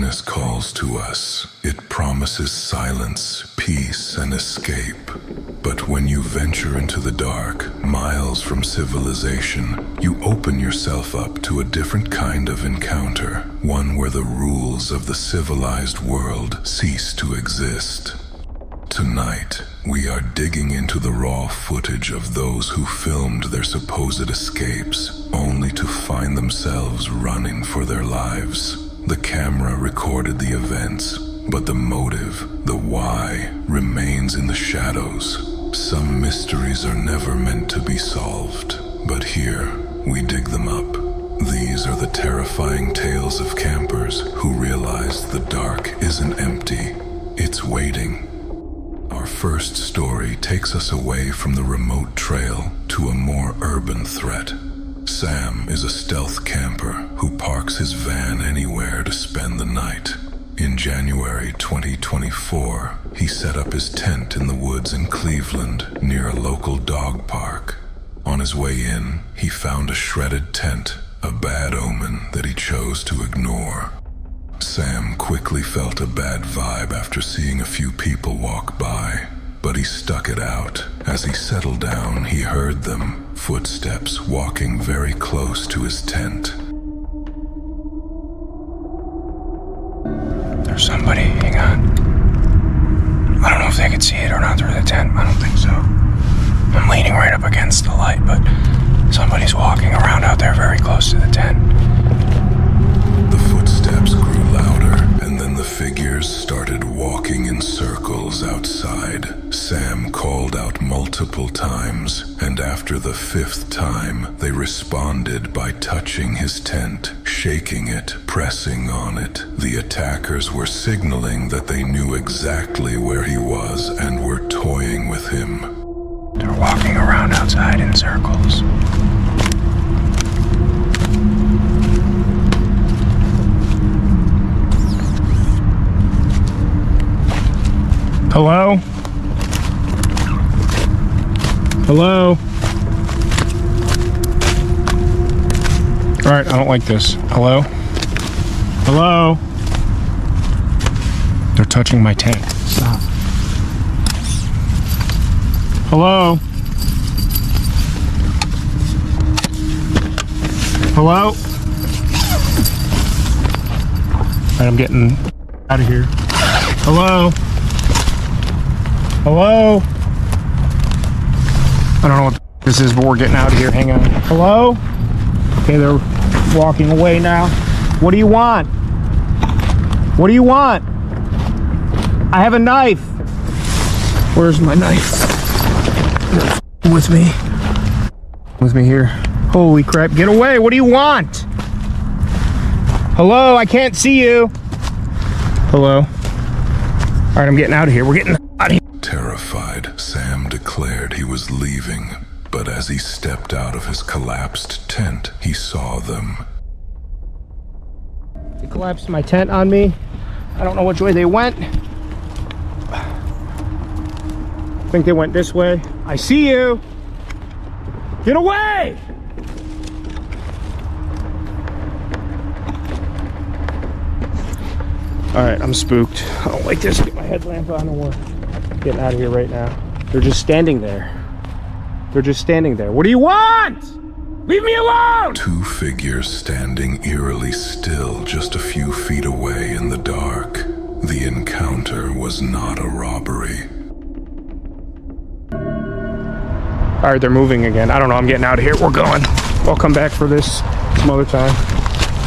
darkness calls to us. It promises silence, peace, and escape. But when you venture into the dark, miles from civilization, you open yourself up to a different kind of encounter, one where the rules of the civilized world cease to exist. Tonight, we are digging into the raw footage of those who filmed their supposed escapes, only to find themselves running for their lives. The camera recorded the events, but the motive, the why, remains in the shadows. Some mysteries are never meant to be solved, but here, we dig them up. These are the terrifying tales of campers who realized the dark isn't empty, it's waiting. Our first story takes us away from the remote trail to a more urban threat. Sam is a stealth camper who parks his van anywhere to spend the night. In January 2024, he set up his tent in the woods in Cleveland near a local dog park. On his way in, he found a shredded tent, a bad omen that he chose to ignore. Sam quickly felt a bad vibe after seeing a few people walk by, but he stuck it out. As he settled down, he heard them, footsteps walking very close to his tent. There's somebody, hang on. I don't know if they could see it or not through the tent. I don't think so. I'm leaning right up against the light, but somebody's walking around out there very close to the tent. The footsteps grew louder, and then the figures started walking in circles outside. Sam called out multiple times, and after the fifth time, they responded by touching his tent, shaking it, pressing on it. The attackers were signaling that they knew exactly where he was and were toying with him. They're walking around outside in circles. Hello? Hello? Alright, I don't like this. Hello? Hello? They're touching my tent. Stop. Hello? Hello? Alright, I'm getting out of here. Hello? Hello? I don't know what this is, but we're getting out of here. Hang on. Hello? Okay, they're walking away now. What do you want? What do you want? I have a knife. Where's my knife? With me. With me here. Holy crap, get away. What do you want? Hello, I can't see you. Hello? All right, I'm getting out of here. We're getting out of here. Terrified, Sam declared he was leaving, but as he stepped out of his collapsed tent, he saw them. They collapsed my tent on me. I don't know which way they went. I think they went this way. I see you. Get away! All right, I'm spooked. I don't like this. Get my headlamp on and we're getting out of here right now. They're just standing there. They're just standing there. What do you want? Leave me alone! Two figures standing eerily still just a few feet away in the dark. The encounter was not a robbery. All right, they're moving again. I don't know, I'm getting out of here. We're going. I'll come back for this some other time.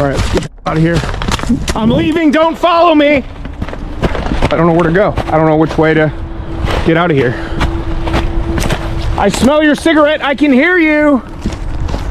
All right, get out of here. I'm leaving, don't follow me! I don't know where to go. I don't know which way to get out of here. I smell your cigarette, I can hear you!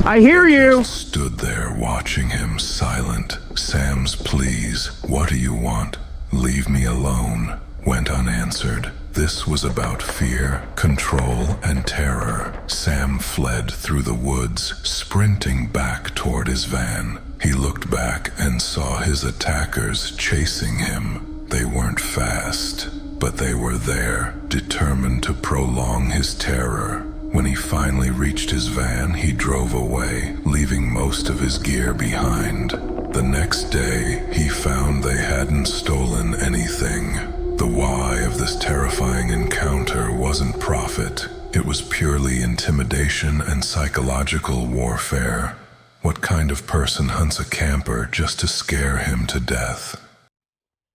I hear you! Stood there watching him, silent. Sam's pleas, "What do you want? Leave me alone," went unanswered. This was about fear, control, and terror. Sam fled through the woods, sprinting back toward his van. He looked back and saw his attackers chasing him. They weren't fast, but they were there, determined to prolong his terror. When he finally reached his van, he drove away, leaving most of his gear behind. The next day, he found they hadn't stolen anything. The why of this terrifying encounter wasn't profit. It was purely intimidation and psychological warfare. What kind of person hunts a camper just to scare him to death?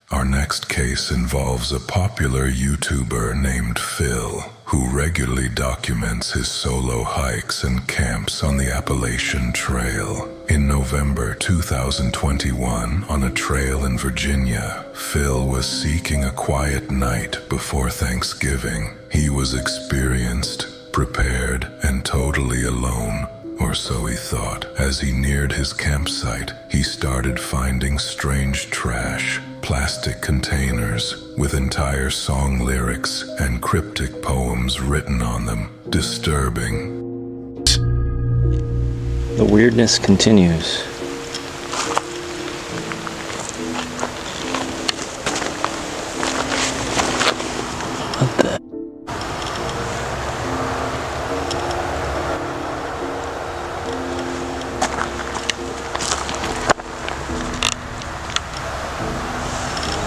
Our next case involves a popular YouTuber named Phil, who regularly documents his solo hikes and camps on the Appalachian Trail. In November 2021, on a trail in Virginia, Phil was seeking a quiet night before Thanksgiving. He was experienced, prepared, and totally alone, or so he thought. As he neared his campsite, he started finding strange trash, plastic containers with entire song lyrics and cryptic poems written on them. Disturbing. The weirdness continues. What the?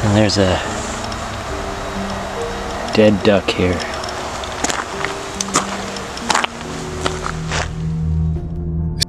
And there's a dead duck here.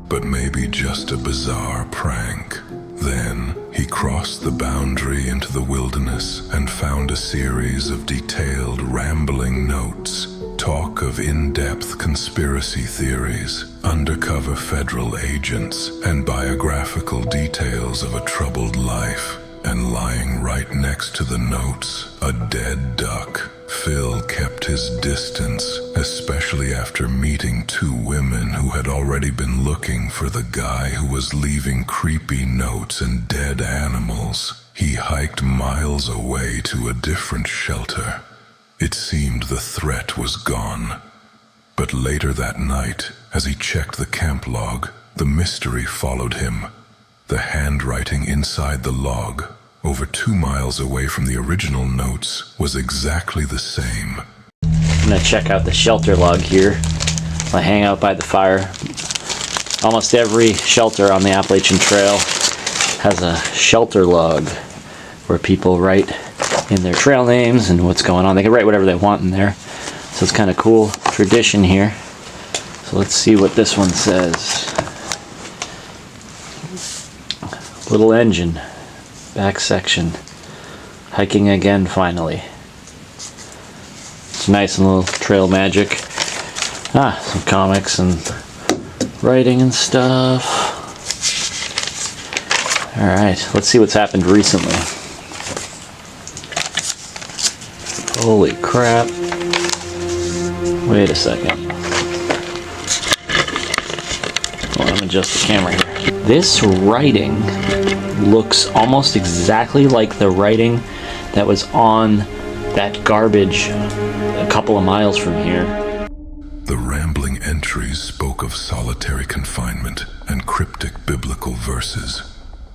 But maybe just a bizarre prank. Then he crossed the boundary into the wilderness and found a series of detailed, rambling notes. Talk of in-depth conspiracy theories, undercover federal agents, and biographical details of a troubled life. And lying right next to the notes, a dead duck. Phil kept his distance, especially after meeting two women who had already been looking for the guy who was leaving creepy notes and dead animals. He hiked miles away to a different shelter. It seemed the threat was gone. But later that night, as he checked the camp log, the mystery followed him. The handwriting inside the log, over 2 miles away from the original notes, was exactly the same. I'm gonna check out the shelter log here. I hang out by the fire. Almost every shelter on the Appalachian Trail has a shelter log where people write in their trail names and what's going on. They can write whatever they want in there. So it's kind of cool tradition here. So let's see what this one says. Little engine, back section. Hiking again finally. It's nice and little trail magic. Some comics and writing and stuff. Alright, let's see what's happened recently. Holy crap. Wait a second. Hold on, I'm adjust the camera here. This writing looks almost exactly like the writing that was on that garbage a couple of miles from here. The rambling entries spoke of solitary confinement and cryptic biblical verses.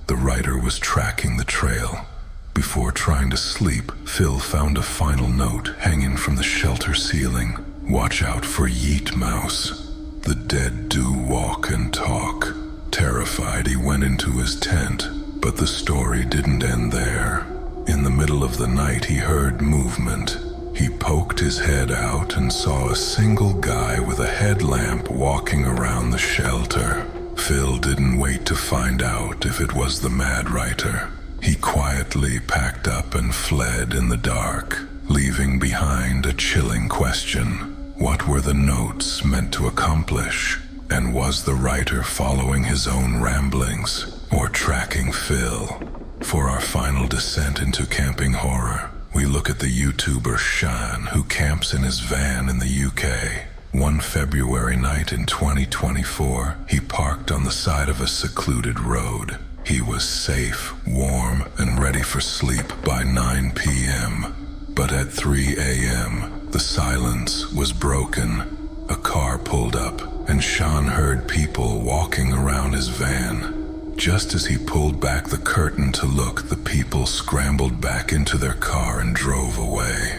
The writer was tracking the trail. Before trying to sleep, Phil found a final note hanging from the shelter ceiling. Watch out for Yeet Mouse. The dead do walk and talk. Terrified, he went into his tent, but the story didn't end there. In the middle of the night, he heard movement. He poked his head out and saw a single guy with a headlamp walking around the shelter. Phil didn't wait to find out if it was the mad writer. He quietly packed up and fled in the dark, leaving behind a chilling question. What were the notes meant to accomplish? And was the writer following his own ramblings or tracking Phil? For our final descent into camping horror, we look at the YouTuber Shan, who camps in his van in the UK. One February night in 2024, he parked on the side of a secluded road. He was safe, warm, and ready for sleep by 9 p.m. But at 3 a.m., the silence was broken. A car pulled up, and Sean heard people walking around his van. Just as he pulled back the curtain to look, the people scrambled back into their car and drove away.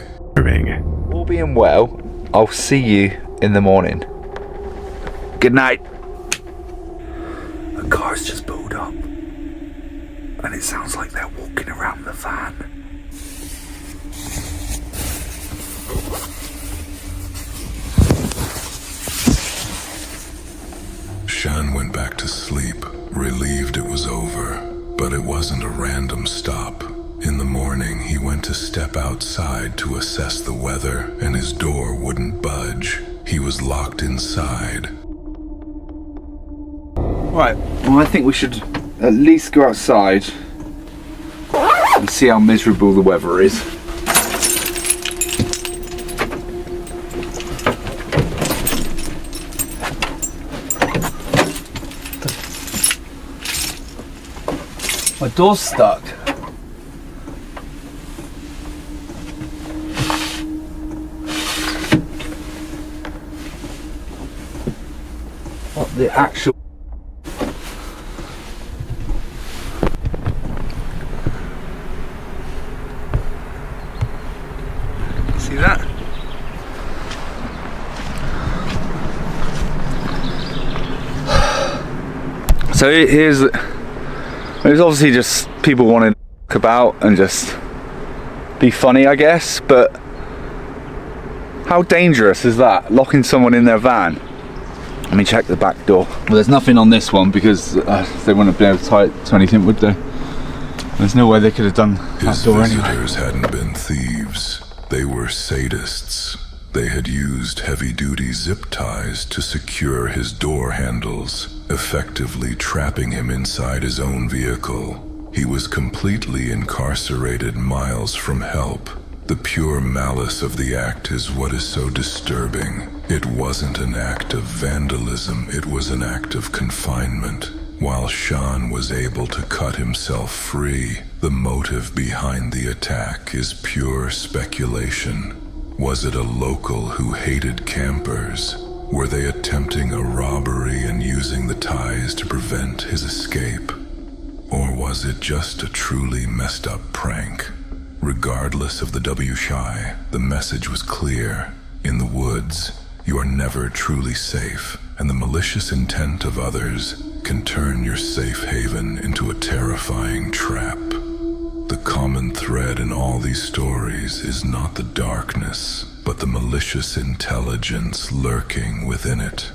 All being well, I'll see you in the morning. Good night. A car's just pulled up, and it sounds like they're walking around the van. Shan went back to sleep, relieved it was over. But it wasn't a random stop. In the morning, he went to step outside to assess the weather, and his door wouldn't budge. He was locked inside. Right, well, I think we should at least go outside and see how miserable the weather is. My door's stuck. What the actual... See that? So here's... There's obviously just people wanting to talk about and just be funny, I guess, but how dangerous is that, locking someone in their van? Let me check the back door. Well, there's nothing on this one because they wouldn't have been able to tie it to anything, would they? There's no way they could have done that door anyway. His visitors hadn't been thieves. They were sadists. They had used heavy-duty zip ties to secure his door handles, effectively trapping him inside his own vehicle. He was completely incarcerated miles from help. The pure malice of the act is what is so disturbing. It wasn't an act of vandalism, it was an act of confinement. While Sean was able to cut himself free, the motive behind the attack is pure speculation. Was it a local who hated campers? Were they attempting a robbery and using the ties to prevent his escape? Or was it just a truly messed up prank? Regardless of the W-shy, the message was clear. In the woods, you are never truly safe, and the malicious intent of others can turn your safe haven into a terrifying trap. The common thread in all these stories is not the darkness, but the malicious intelligence lurking within it.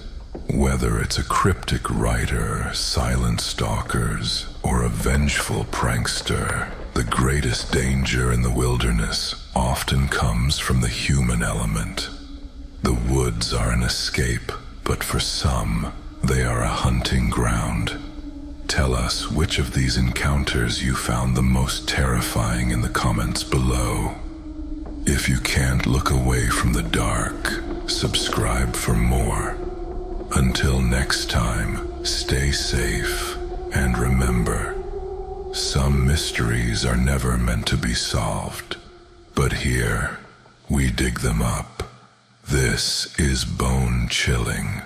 Whether it's a cryptic writer, silent stalkers, or a vengeful prankster, the greatest danger in the wilderness often comes from the human element. The woods are an escape, but for some, they are a hunting ground. Tell us which of these encounters you found the most terrifying in the comments below. If you can't look away from the dark, subscribe for more. Until next time, stay safe, and remember, some mysteries are never meant to be solved, but here, we dig them up. This is bone-chilling.